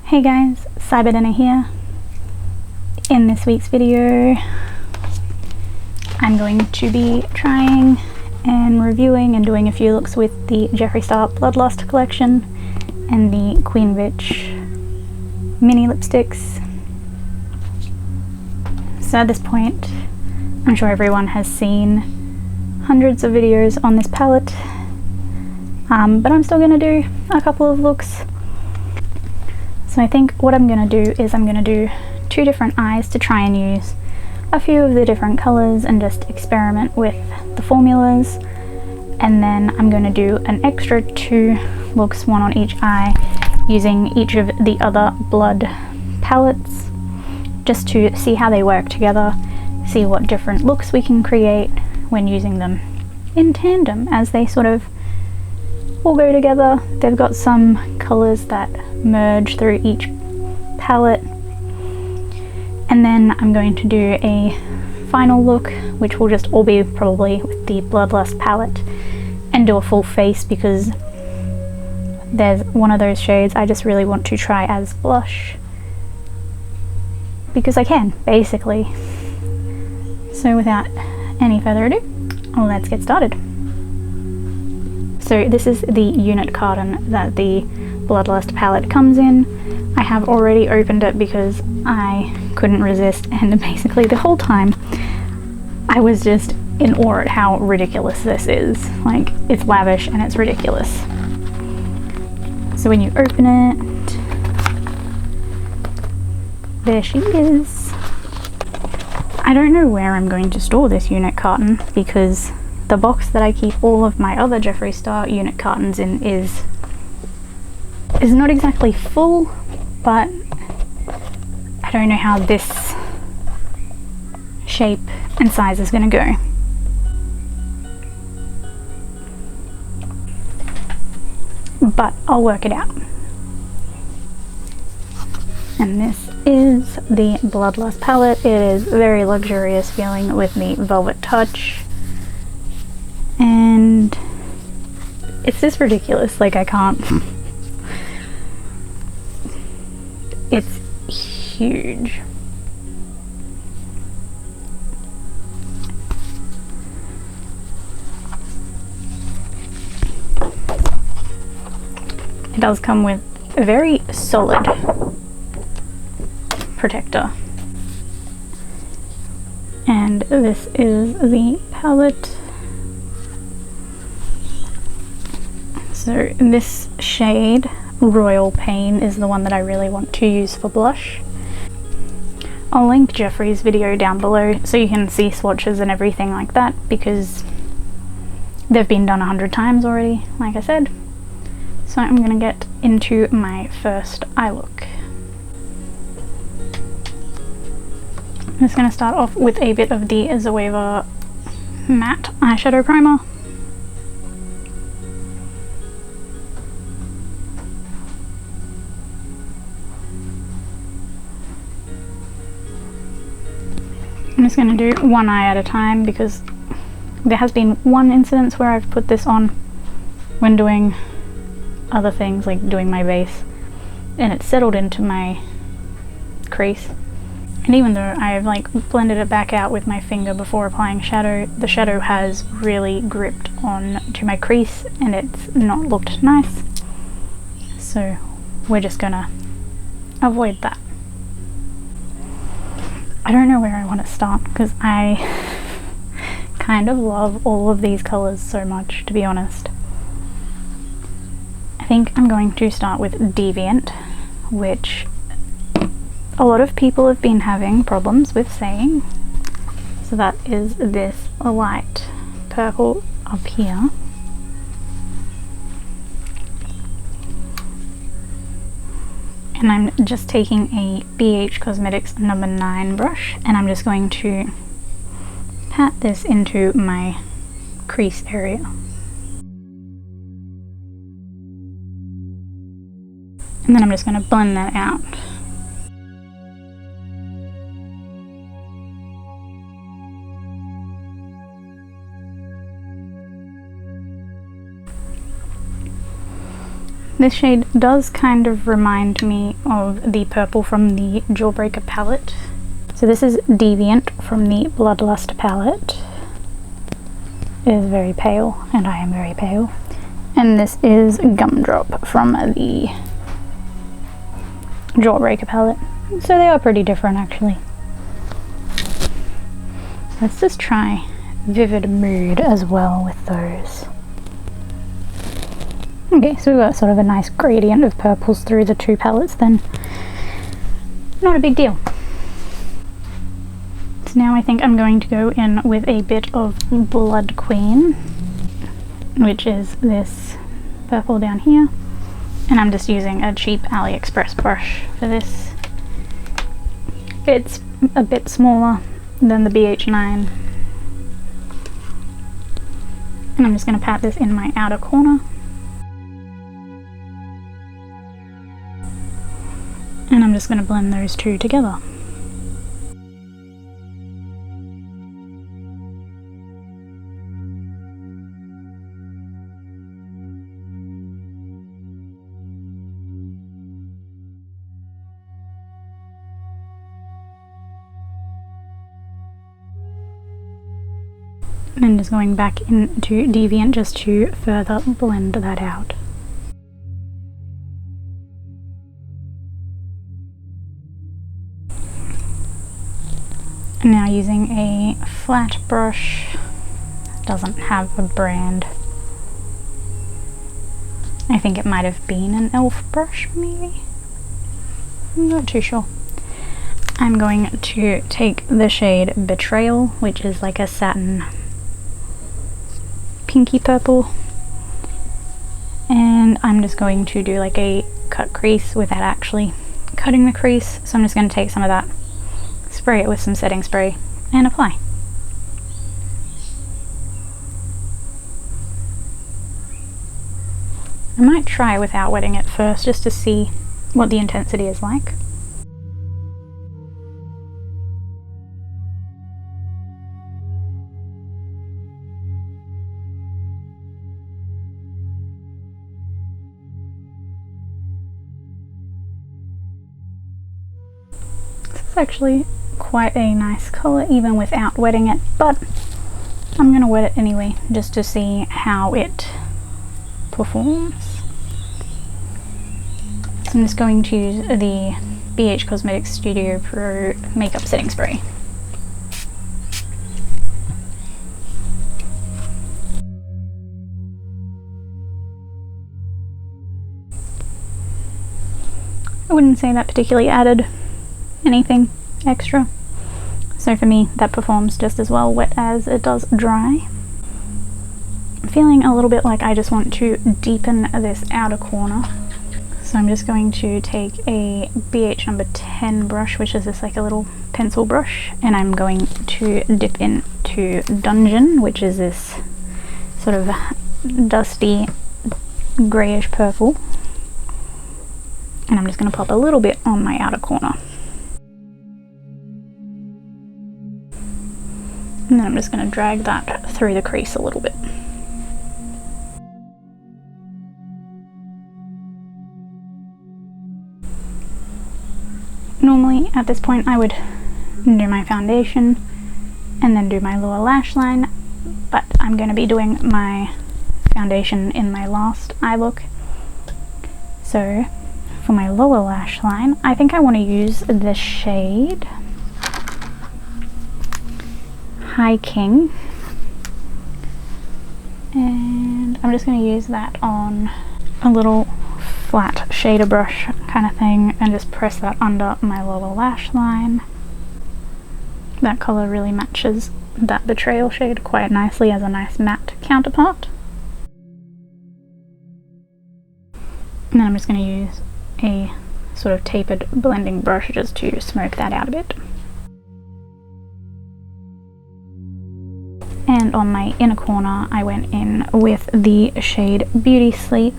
Hey guys, Cyberdinner here. In this week's video, I'm going to be trying and reviewing and doing a few looks with the Jeffree Star Bloodlust collection and the Queen Bitch mini lipsticks. So at this point, I'm sure everyone has seen hundreds of videos on this palette, but I'm still going to do a couple of looks. So I think what I'm going to do is I'm going to do two different eyes to try and use a few of the different colours and just experiment with the formulas, and then I'm going to do an extra two looks, one on each eye, using each of the other blood palettes just to see how they work together, see what different looks we can create when using them in tandem as they sort of all go together. They've got some colours that merge through each palette, and then I'm going to do a final look which will just all be probably with the Bloodlust palette and do a full face, because there's one of those shades I just really want to try as blush because I can, basically. So without any further ado, let's get started. So this is the unit carton that the Bloodlust palette comes in. I have already opened it because I couldn't resist, and basically the whole time I was just in awe at how ridiculous this is. Like, it's lavish and it's ridiculous. So when you open it, there she is. I don't know where I'm going to store this unit carton because the box that I keep all of my other Jeffree Star unit cartons in is not exactly full, but I don't know how this shape and size is going to go. But I'll work it out. And this is the Bloodlust palette. It is very luxurious feeling with the velvet touch. And it's just ridiculous, like I can't. It's huge. It does come with a very solid protector. And this is the palette. So this shade, Royal Pain, is the one that I really want to use for blush. I'll link Jeffree's video down below so you can see swatches and everything like that, because they've been done 100 times already, like I said. So I'm going to get into my first eye look. I'm just going to start off with a bit of the Zoeva matte eyeshadow primer. I'm just going to do one eye at a time because there has been one incident where I've put this on when doing other things, like doing my base, and it settled into my crease. And even though I've like blended it back out with my finger before applying shadow, the shadow has really gripped on to my crease and it's not looked nice. So we're just gonna avoid that. I don't know where I want to start because I kind of love all of these colours so much, to be honest. I think I'm going to start with Deviant, which a lot of people have been having problems with saying. So that is this light purple up here. And I'm just taking a BH Cosmetics number 9 brush, and I'm just going to pat this into my crease area. And then I'm just going to blend that out. This shade does kind of remind me of the purple from the Jawbreaker palette. So this is Deviant from the Bloodlust palette. It is very pale, and I am very pale. And this is Gumdrop from the Jawbreaker palette. So they are pretty different actually. Let's just try Vivid Mood as well with those. Okay, so we've got sort of a nice gradient of purples through the two palettes then. Not a big deal. So now I think I'm going to go in with a bit of Blood Queen, which is this purple down here. And I'm just using a cheap AliExpress brush for this. It's a bit smaller than the BH9. And I'm just going to pat this in my outer corner. And I'm just going to blend those two together. And then just going back into Deviant just to further blend that out. And now using a flat brush, doesn't have a brand. I think it might have been an e.l.f. brush maybe? I'm not too sure. I'm going to take the shade Betrayal, which is like a satin pinky purple, and I'm just going to do like a cut crease without actually cutting the crease. So I'm just going to take some of that, spray it with some setting spray, and apply. I might try without wetting it first just to see what the intensity is like. It's actually quite a nice colour even without wetting it, but I'm going to wet it anyway just to see how it performs. So I'm just going to use the BH Cosmetics Studio Pro Makeup Setting Spray. I wouldn't say that particularly added anything extra. So for me, that performs just as well wet as it does dry. I'm feeling a little bit like I just want to deepen this outer corner. So I'm just going to take a BH number 10 brush, which is just like a little pencil brush, and I'm going to dip into Dungeon, which is this sort of dusty greyish purple. And I'm just going to pop a little bit on my outer corner. And then I'm just going to drag that through the crease a little bit. Normally at this point I would do my foundation and then do my lower lash line, but I'm going to be doing my foundation in my last eye look. So for my lower lash line, I think I want to use the shade High King, and I'm just going to use that on a little flat shader brush kind of thing and just press that under my lower lash line. That colour really matches that Betrayal shade quite nicely as a nice matte counterpart. And then I'm just going to use a sort of tapered blending brush just to smoke that out a bit. And on my inner corner I went in with the shade Beauty Sleep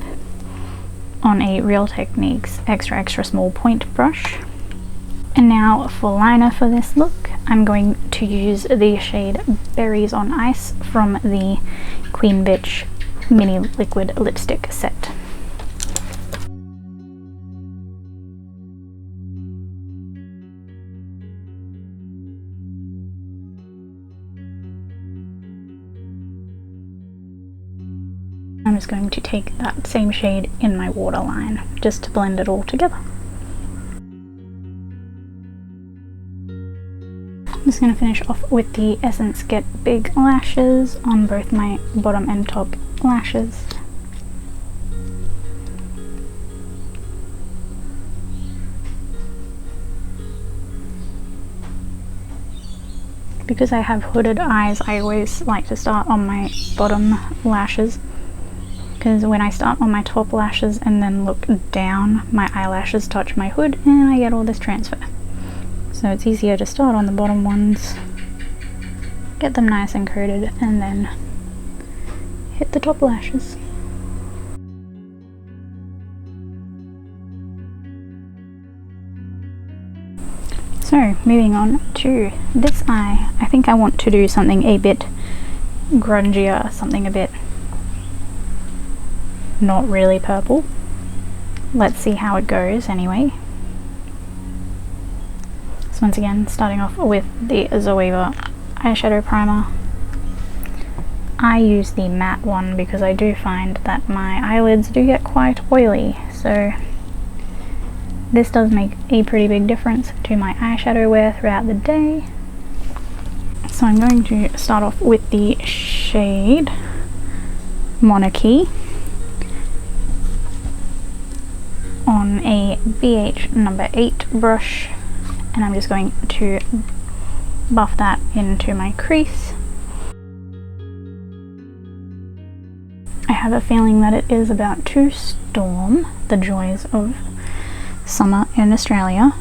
on a Real Techniques extra small point brush. And now for liner for this look, I'm going to use the shade Berries on Ice from the Queen Bitch Mini Liquid Lipstick set. just going to take that same shade in my waterline just to blend it all together. I'm just going to finish off with the Essence Get Big Lashes on both my bottom and top lashes. Because I have hooded eyes, I always like to start on my bottom lashes, because when I start on my top lashes and then look down, my eyelashes touch my hood and I get all this transfer. So it's easier to start on the bottom ones, get them nice and coated, and then hit the top lashes. So moving on to this eye, I think I want to do something a bit grungier, something a bit not really purple. Let's see how it goes anyway. So once again, starting off with the Zoeva eyeshadow primer. I use the matte one because I do find that my eyelids do get quite oily, so this does make a pretty big difference to my eyeshadow wear throughout the day. So I'm going to start off with the shade Monarchy on a BH number 8 brush, and I'm just going to buff that into my crease. I have a feeling that it is about to storm, the joys of summer in Australia.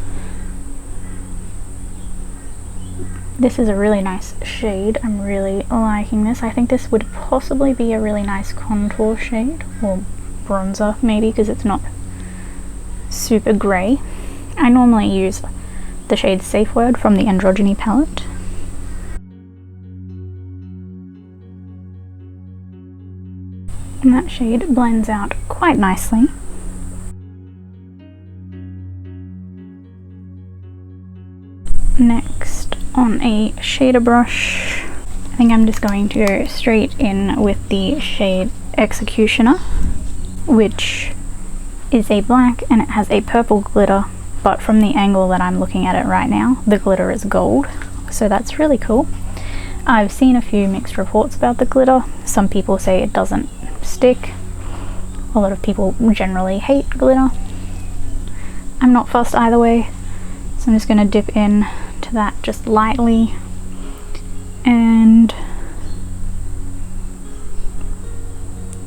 This is a really nice shade. I'm really liking this. I think this would possibly be a really nice contour shade, or bronzer maybe, because it's not super grey. I normally use the shade Safe Word from the Androgyny palette. And that shade blends out quite nicely. Next, on a shader brush, I think I'm just going to go straight in with the shade Executioner, which is a black and it has a purple glitter, but from the angle that I'm looking at it right now, the glitter is gold, so that's really cool. I've seen a few mixed reports about the glitter. Some people say it doesn't stick. A lot of people generally hate glitter. I'm not fussed either way, so I'm just going to dip in to that just lightly, and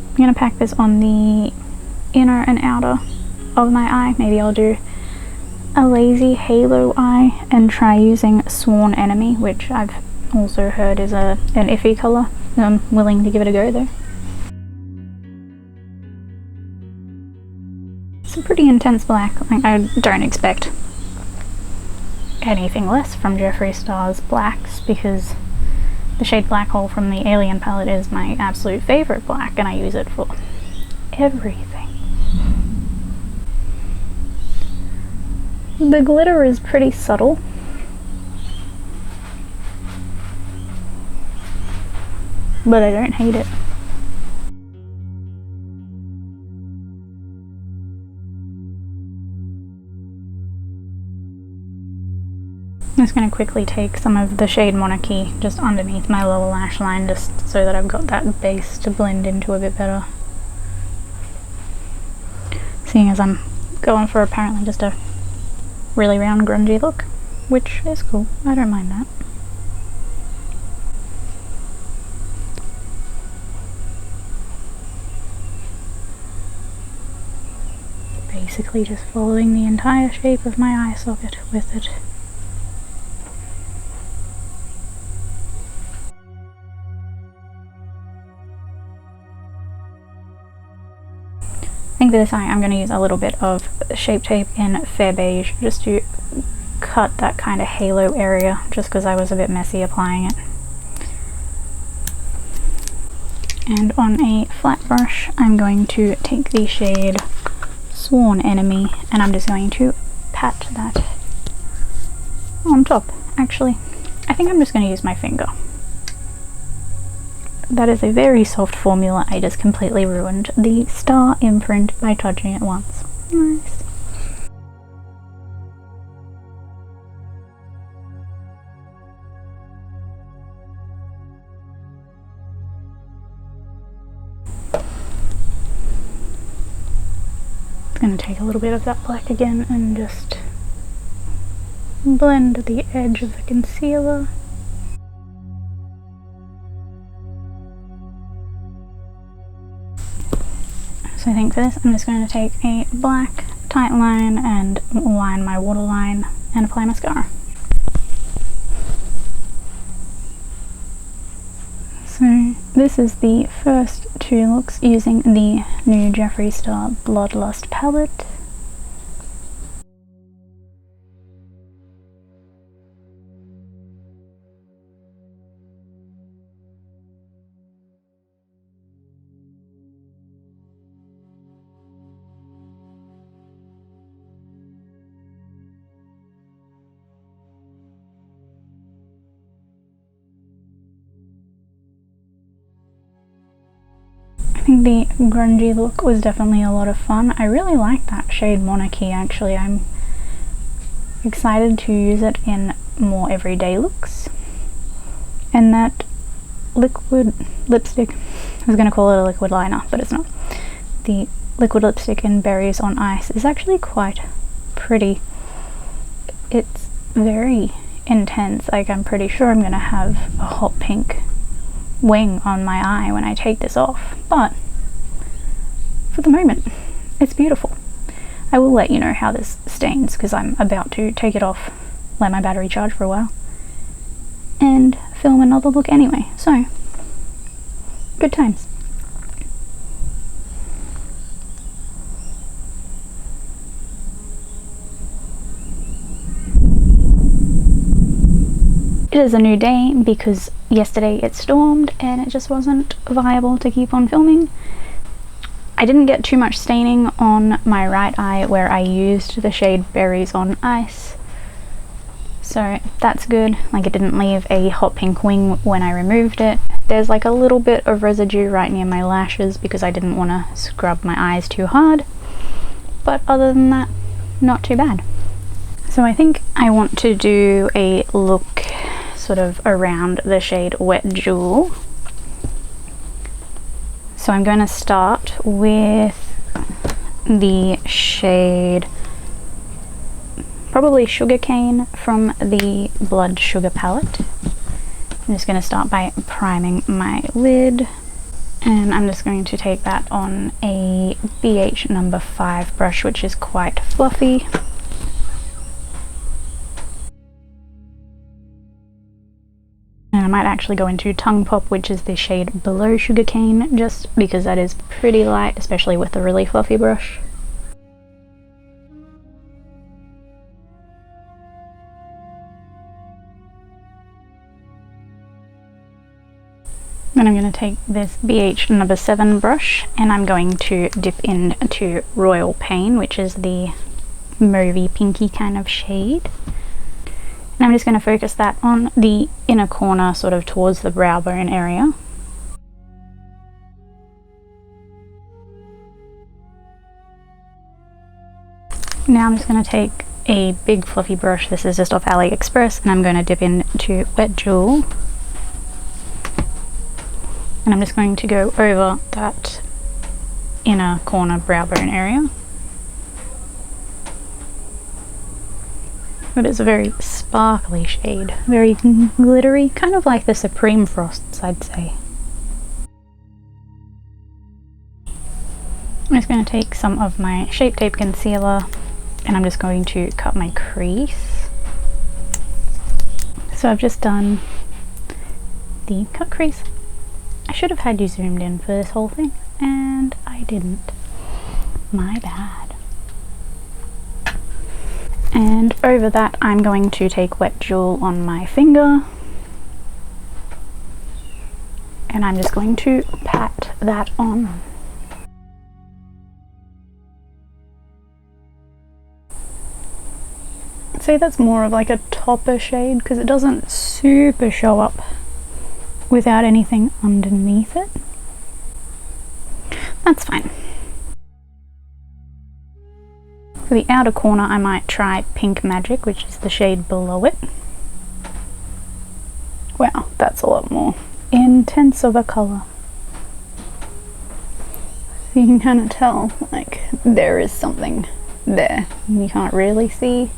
I'm going to pack this on the inner and outer of my eye. Maybe I'll do a lazy halo eye and try using Sworn Enemy, which I've also heard is an iffy colour. I'm willing to give it a go though. It's a pretty intense black. Like, I don't expect anything less from Jeffree Star's blacks, because the shade Black Hole from the Alien palette is my absolute favourite black, and I use it for everything. The glitter is pretty subtle, but I don't hate it. I'm just going to quickly take some of the shade Monarchy just underneath my lower lash line, just so that I've got that base to blend into a bit better. Seeing as I'm going for apparently just a really round grungy look, which is cool. I don't mind that. Basically just following the entire shape of my eye socket with it. I think for this eye I'm going to use a little bit of Shape Tape in Fair Beige just to cut that kind of halo area, just because I was a bit messy applying it. And on a flat brush I'm going to take the shade Sworn Enemy and I'm just going to pat that on top. Actually, I think I'm just going to use my finger. That is a very soft formula. I just completely ruined the star imprint by touching it once. Nice. Going to take a little bit of that black again and just blend the edge of the concealer. So I think for this I'm just going to take a black tight line and line my waterline and apply mascara. So this is the first two looks using the new Jeffree Star Bloodlust palette. I think the grungy look was definitely a lot of fun. I really like that shade Monarchy actually. I'm excited to use it in more everyday looks. And that liquid lipstick, I was going to call it a liquid liner, but it's not. The liquid lipstick in Berries on Ice is actually quite pretty. It's very intense. Like, I'm pretty sure I'm going to have a hot pink wing on my eye when I take this off, but for the moment it's beautiful. I will let you know how this stains because I'm about to take it off, let my battery charge for a while, and film another look anyway, so good times. It is a new day because yesterday it stormed and it just wasn't viable to keep on filming. I didn't get too much staining on my right eye where I used the shade Berries on Ice, so that's good. Like, it didn't leave a hot pink wing when I removed it. There's like a little bit of residue right near my lashes because I didn't want to scrub my eyes too hard, but other than that, not too bad. So I think I want to do a look sort of around the shade Wet Jewel. So I'm going to start with the shade probably Sugarcane from the Blood Sugar palette. I'm just going to start by priming my lid, and I'm just going to take that on a BH number 5 brush, which is quite fluffy. And I might actually go into Tongue Pop, which is the shade below Sugarcane, just because that is pretty light, especially with a really fluffy brush. Then I'm going to take this BH number 7 brush and I'm going to dip into Royal Pain, which is the mauvey pinky kind of shade. And I'm just going to focus that on the inner corner, sort of towards the brow bone area. Now I'm just going to take a big fluffy brush, this is just off AliExpress, and I'm going to dip into Wet Jewel. And I'm just going to go over that inner corner brow bone area. But it's a very sparkly shade, very glittery, kind of like the Supreme Frosts, I'd say. I'm just going to take some of my Shape Tape concealer and I'm just going to cut my crease. So I've just done the cut crease. I should have had you zoomed in for this whole thing, and I didn't. My bad. And over that I'm going to take Wet Jewel on my finger and I'm just going to pat that on. I'd say that's more of like a topper shade because it doesn't super show up without anything underneath it. That's fine. For the outer corner I might try Pink Magic, which is the shade below it. Wow, that's a lot more intense of a colour. You can kind of tell, like, there is something there. You can't really see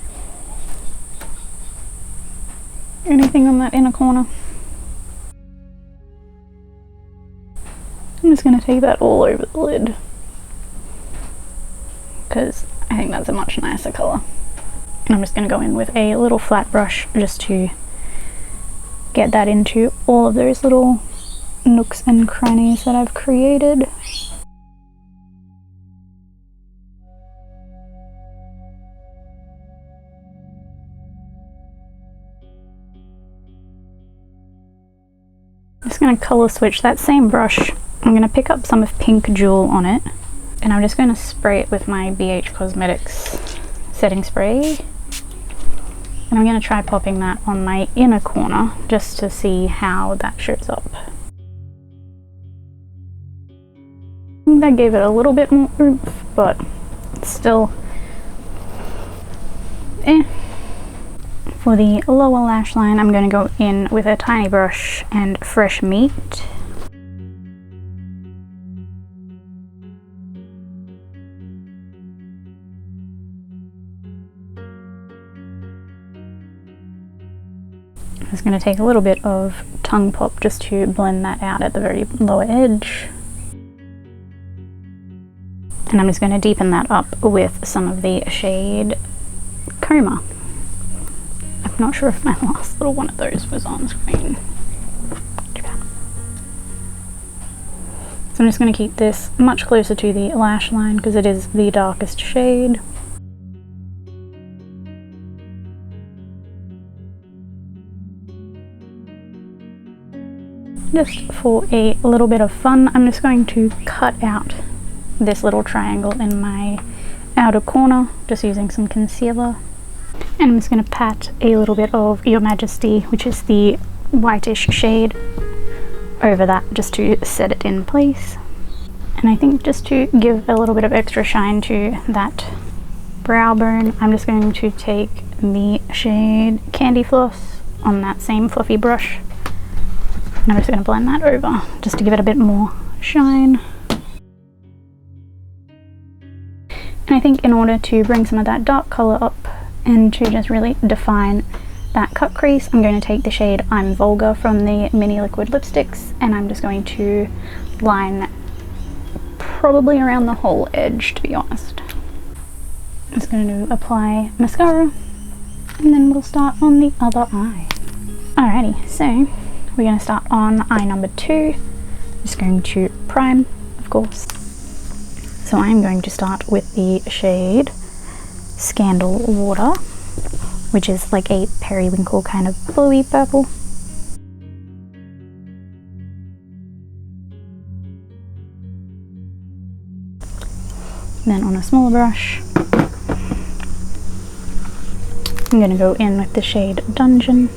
anything on that inner corner. I'm just going to take that all over the lid because I think that's a much nicer colour. And I'm just going to go in with a little flat brush just to get that into all of those little nooks and crannies that I've created. I'm just going to colour switch that same brush. I'm going to pick up some of Pink Jewel on it, and I'm just going to spray it with my BH Cosmetics setting spray. And I'm going to try popping that on my inner corner just to see how that shows up. I think that gave it a little bit more oomph, but it's still For the lower lash line, I'm going to go in with a tiny brush and Fresh Meat. I'm just going to take a little bit of Tongue Pop just to blend that out at the very lower edge. And I'm just going to deepen that up with some of the shade Coma. I'm not sure if my last little one of those was on screen. So I'm just going to keep this much closer to the lash line because it is the darkest shade. Just for a little bit of fun, I'm just going to cut out this little triangle in my outer corner, just using some concealer. And I'm just going to pat a little bit of Your Majesty, which is the whitish shade, over that just to set it in place. And I think just to give a little bit of extra shine to that brow bone, I'm just going to take the shade Candy Floss on that same fluffy brush. And I'm just going to blend that over just to give it a bit more shine. And I think in order to bring some of that dark colour up and to just really define that cut crease, I'm going to take the shade I'm Vulgar from the mini liquid lipsticks, and I'm just going to line probably around the whole edge, to be honest. I'm just going to apply mascara, and then we'll start on the other eye. Alrighty, so we're going to start on eye number 2. I'm just going to prime, of course. So I'm going to start with the shade Scandal Water, which is like a periwinkle kind of bluey purple. Then on a smaller brush, I'm going to go in with the shade Dungeon.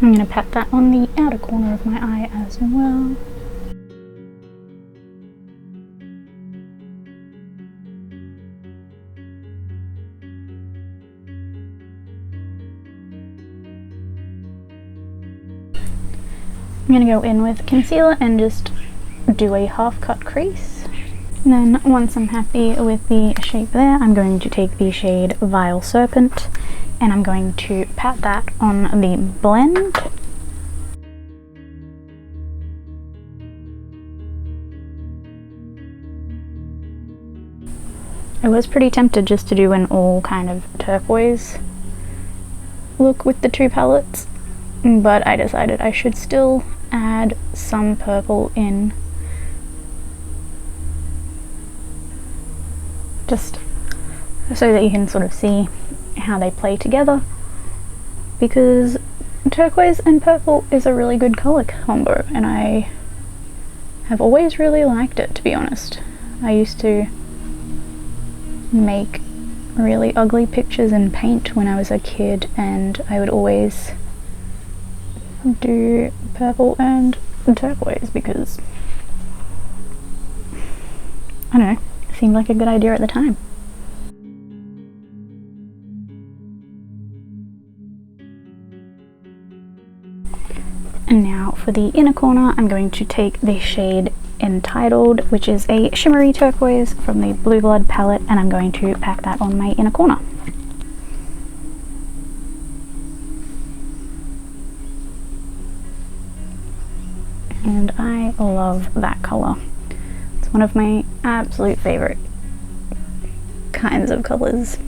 I'm going to pat that on the outer corner of my eye as well. I'm going to go in with concealer and just do a half cut crease. And then once I'm happy with the shape there, I'm going to take the shade Vile Serpent and I'm going to pat that on the blend. I was pretty tempted just to do an all kind of turquoise look with the two palettes, but I decided I should still add some purple in, just so that you can sort of see how they play together, because turquoise and purple is a really good color combo and I have always really liked it, to be honest. I used to make really ugly pictures in paint when I was a kid, and I would always do purple and turquoise because, I don't know, it seemed like a good idea at the time. And now for the inner corner, I'm going to take the shade Entitled, which is a shimmery turquoise from the Blue Blood palette, and I'm going to pack that on my inner corner. And I love that colour. It's one of my absolute favourite kinds of colours.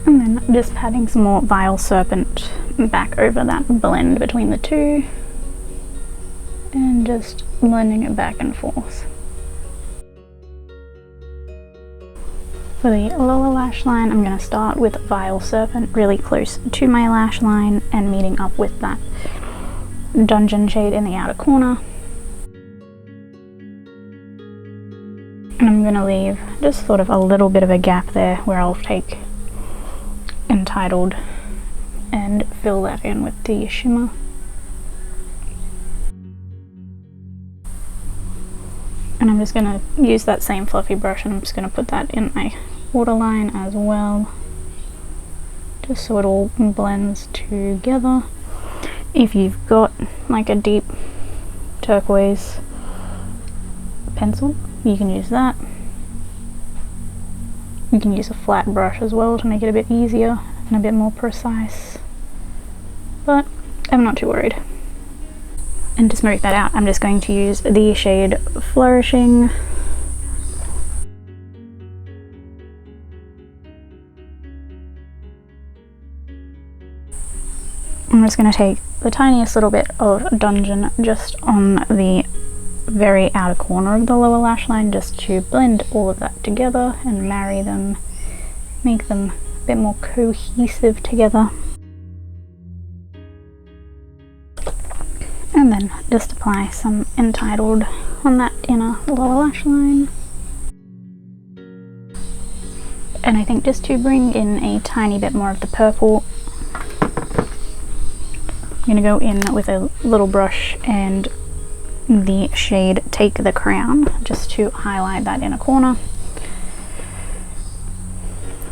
And then just patting some more Vile Serpent back over that blend between the two, and just blending it back and forth. For the lower lash line, I'm going to start with Vile Serpent really close to my lash line and meeting up with that Dungeon shade in the outer corner. And I'm going to leave just sort of a little bit of a gap there where I'll take Entitled and fill that in with the shimmer. And I'm just going to use that same fluffy brush, and I'm just going to put that in my waterline as well, just so it all blends together. If you've got like a deep turquoise pencil, you can use that. You can use a flat brush as well to make it a bit easier and a bit more precise, but I'm not too worried. And to smooth that out, I'm just going to use the shade Flourishing. I'm just going to take the tiniest little bit of Dungeon just on the very outer corner of the lower lash line, just to blend all of that together and marry them, make them a bit more cohesive together. And then just apply some Entitled on that inner lower lash line. And I think just to bring in a tiny bit more of the purple, I'm going to go in with a little brush and the shade Take the Crown, just to highlight that inner corner.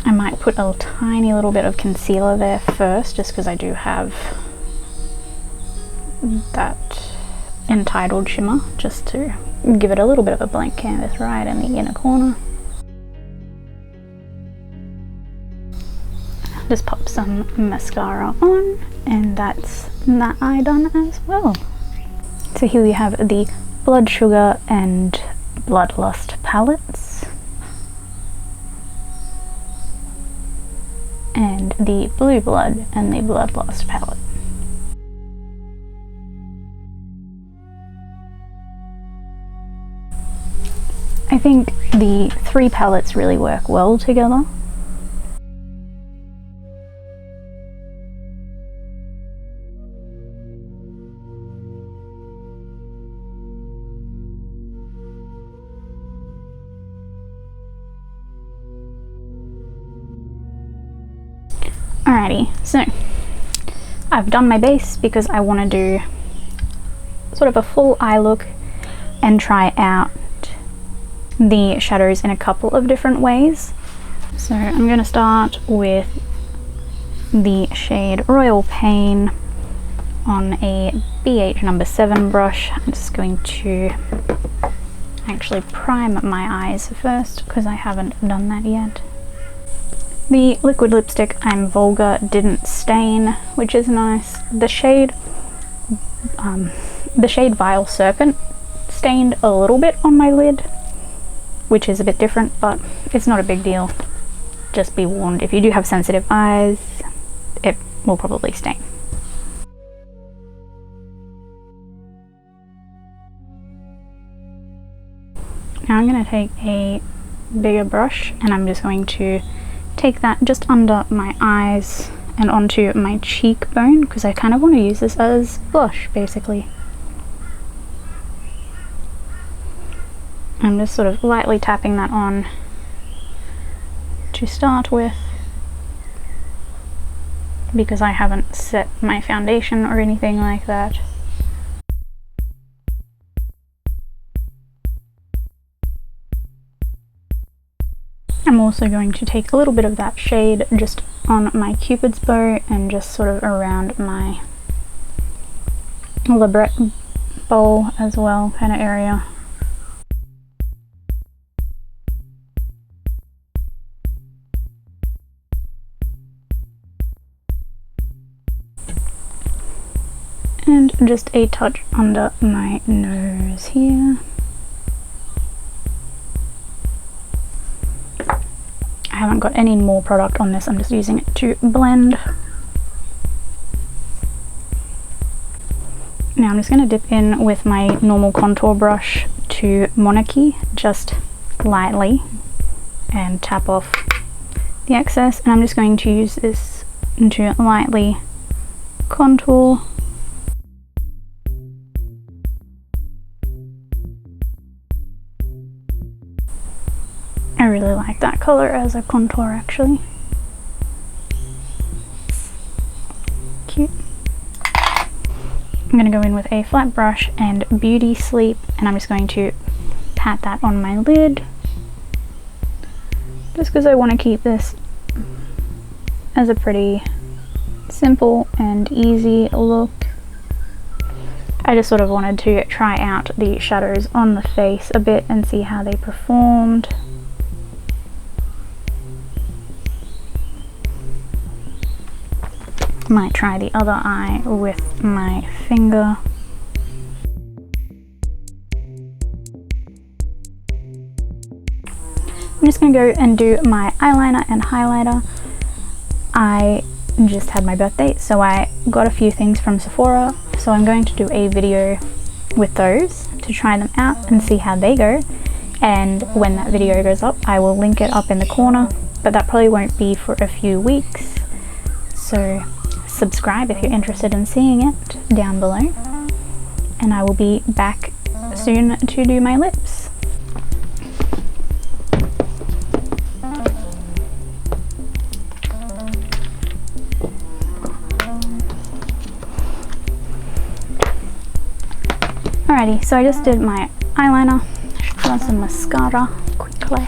I might put a tiny little bit of concealer there first, just because I do have that Entitled shimmer, just to give it a little bit of a blank canvas right in the inner corner. Just pop some mascara on, and that's that eye done as well. So here we have the Blood Sugar and Bloodlust palettes, and the Blue Blood and the Bloodlust palette. I think the three palettes really work well together. Alrighty, so I've done my base because I want to do sort of a full eye look and try out the shadows in a couple of different ways. So I'm going to start with the shade Royal Pain on a BH number 7 brush. I'm just going to actually prime my eyes first because I haven't done that yet. The liquid lipstick I'm Vulgar didn't stain, which is nice. The shade Vile Serpent stained a little bit on my lid, which is a bit different, but it's not a big deal. Just be warned, if you do have sensitive eyes, it will probably stain. Now I'm going to take a bigger brush and I'm just going to take that just under my eyes and onto my cheekbone, because I kind of want to use this as blush basically. I'm just sort of lightly tapping that on to start with, because I haven't set my foundation or anything like that. I'm also going to take a little bit of that shade just on my Cupid's bow and just sort of around my labret bowl as well, kind of area. And just a touch under my nose here. I haven't got any more product on this, I'm just using it to blend. Now I'm just going to dip in with my normal contour brush to Monarchy, just lightly, and tap off the excess, and I'm just going to use this to lightly contour. I really like that colour as a contour actually. Cute. I'm going to go in with a flat brush and Beauty Sleep, and I'm just going to pat that on my lid, just because I want to keep this as a pretty simple and easy look. I just sort of wanted to try out the shadows on the face a bit and see how they performed. Might try the other eye with my finger. I'm just going to go and do my eyeliner and highlighter. I just had my birthday, so I got a few things from Sephora, so I'm going to do a video with those to try them out and see how they go, and when that video goes up I will link it up in the corner, but that probably won't be for a few weeks, so subscribe if you're interested in seeing it down below, and I will be back soon to do my lips. Alrighty, so I just did my eyeliner. I should put on some mascara quickly.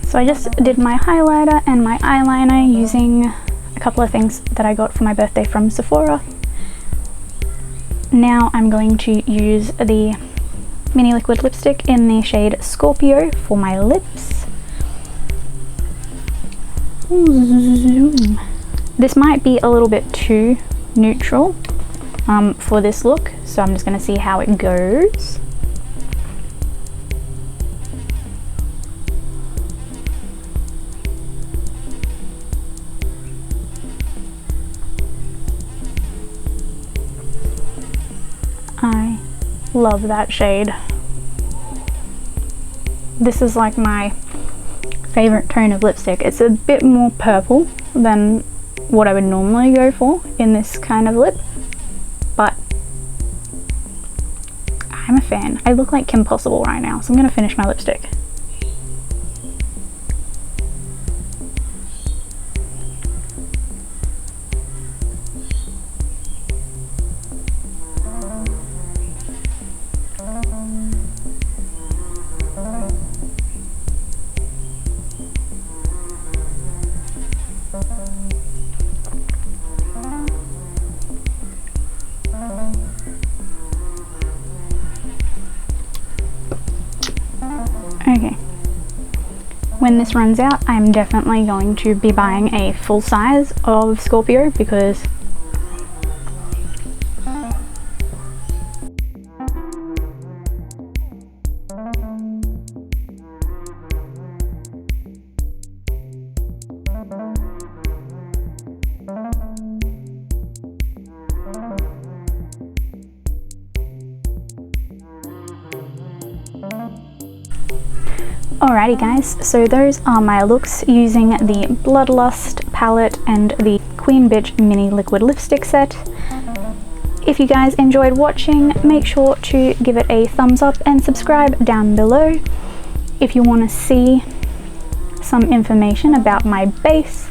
So I just did my highlighter and my eyeliner using a couple of things that I got for my birthday from Sephora. Now I'm going to use the mini liquid lipstick in the shade Scorpio for my lips. Zoom. This might be a little bit too neutral for this look, so I'm just going to see how it goes. I love that shade. This is like my favorite tone of lipstick. It's a bit more purple than what I would normally go for in this kind of lip, but I'm a fan. I look like Kim Possible right now, so I'm gonna finish my lipstick. Okay, when this runs out, I'm definitely going to be buying a full size of Scorpio because Alrighty guys, so those are my looks using the Bloodlust palette and the Queen Bitch mini liquid lipstick set. If you guys enjoyed watching, make sure to give it a thumbs up and subscribe down below. If you want to see some information about my base,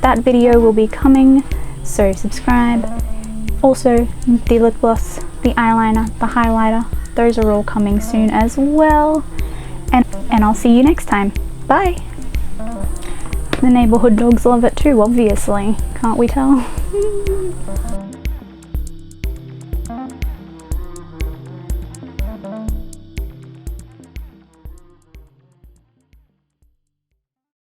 that video will be coming, so subscribe. Also, the lip gloss, the eyeliner, the highlighter, those are all coming soon as well. And I'll see you next time. Bye! The neighbourhood dogs love it too, obviously. Can't we tell?